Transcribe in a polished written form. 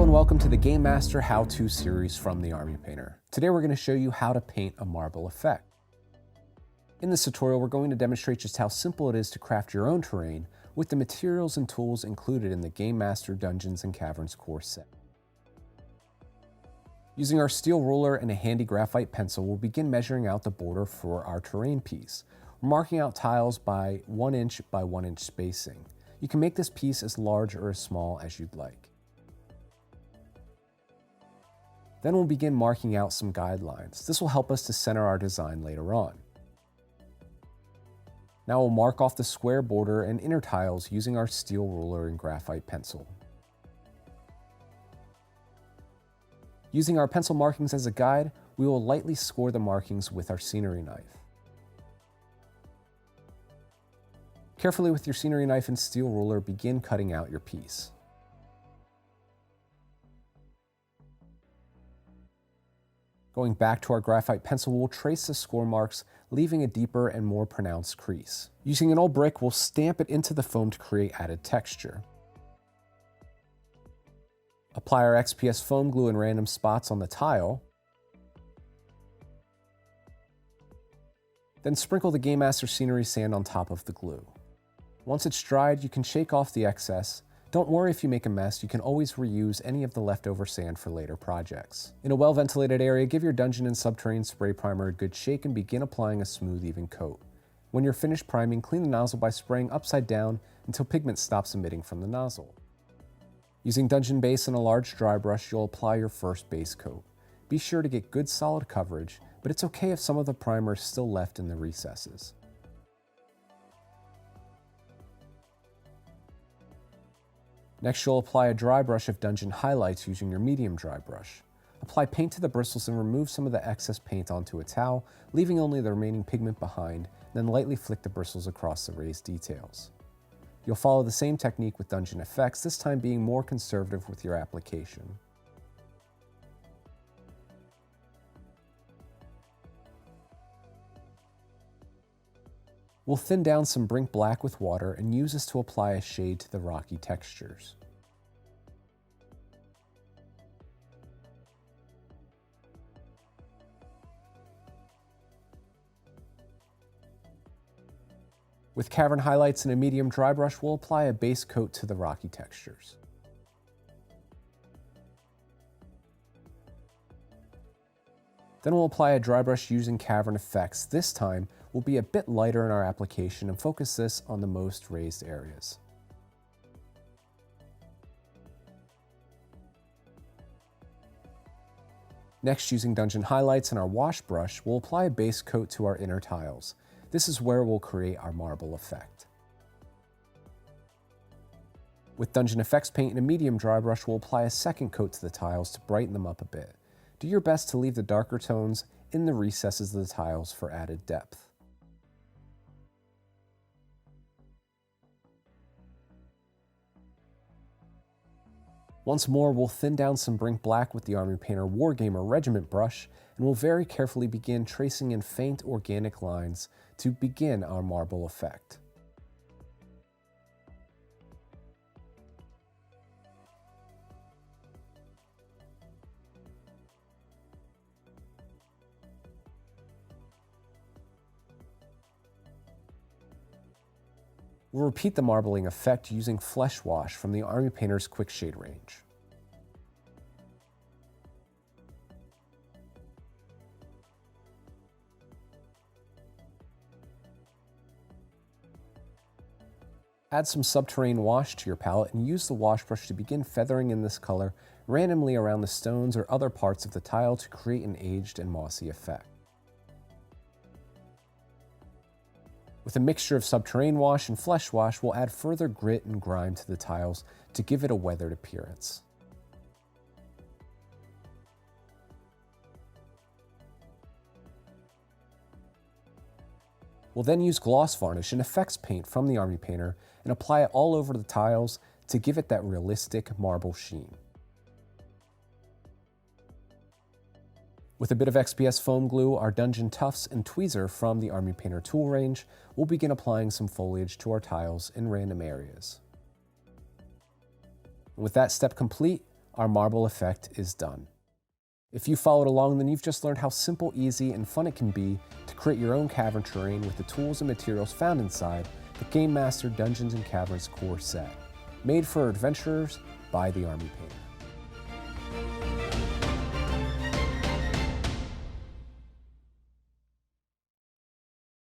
and welcome to the Game Master how-to series from the Army Painter. Today we're going to show you how to paint a marble effect. In this tutorial, we're going to demonstrate just how simple it is to craft your own terrain with the materials and tools included in the Game Master Dungeons and Caverns core set. Using our steel ruler and a handy graphite pencil, we'll begin measuring out the border for our terrain piece. We're marking out tiles by 1 inch by 1 inch spacing. You can make this piece as large or as small as you'd like. Then we'll begin marking out some guidelines. This will help us to center our design later on. Now we'll mark off the square border and inner tiles using our steel ruler and graphite pencil. Using our pencil markings as a guide, we will lightly score the markings with our scenery knife. Carefully with your scenery knife and steel ruler, begin cutting out your piece. Going back to our graphite pencil, we'll trace the score marks, leaving a deeper and more pronounced crease. Using an old brick, we'll stamp it into the foam to create added texture. Apply our XPS foam glue in random spots on the tile. Then sprinkle the Game Master scenery sand on top of the glue. Once it's dried, you can shake off the excess. Don't worry if you make a mess, you can always reuse any of the leftover sand for later projects. In a well-ventilated area, give your dungeon and subterranean spray primer a good shake and begin applying a smooth, even coat. When you're finished priming, clean the nozzle by spraying upside down until pigment stops emitting from the nozzle. Using dungeon base and a large dry brush, you'll apply your first base coat. Be sure to get good solid coverage, but it's okay if some of the primer is still left in the recesses. Next, you'll apply a dry brush of dungeon highlights using your medium dry brush. Apply paint to the bristles and remove some of the excess paint onto a towel, leaving only the remaining pigment behind, then lightly flick the bristles across the raised details. You'll follow the same technique with dungeon effects, this time being more conservative with your application. We'll thin down some Brink Black with water and use this to apply a shade to the rocky textures. With Cavern highlights and a medium dry brush, we'll apply a base coat to the rocky textures. Then we'll apply a dry brush using Cavern effects. This time, we'll be a bit lighter in our application and focus this on the most raised areas. Next, using dungeon highlights and our wash brush, we'll apply a base coat to our inner tiles. This is where we'll create our marble effect. With dungeon effects paint and a medium dry brush, we'll apply a second coat to the tiles to brighten them up a bit. Do your best to leave the darker tones in the recesses of the tiles for added depth. Once more, we'll thin down some Brink Black with the Army Painter Wargamer Regiment brush, and we'll very carefully begin tracing in faint organic lines to begin our marble effect. We'll repeat the marbling effect using Flesh Wash from the Army Painter's Quick Shade range. Add some Subterranean Wash to your palette and use the wash brush to begin feathering in this color randomly around the stones or other parts of the tile to create an aged and mossy effect. With a mixture of Subterranean Wash and Flesh Wash, we'll add further grit and grime to the tiles to give it a weathered appearance. We'll then use Gloss Varnish and Effects Paint from the Army Painter and apply it all over the tiles to give it that realistic marble sheen. With a bit of XPS foam glue, our dungeon tufts, and tweezer from the Army Painter tool range, we'll begin applying some foliage to our tiles in random areas. And with that step complete, our marble effect is done. If you followed along, then you've just learned how simple, easy, and fun it can be to create your own cavern terrain with the tools and materials found inside the Game Master Dungeons & Caverns core set, made for adventurers by the Army Painter.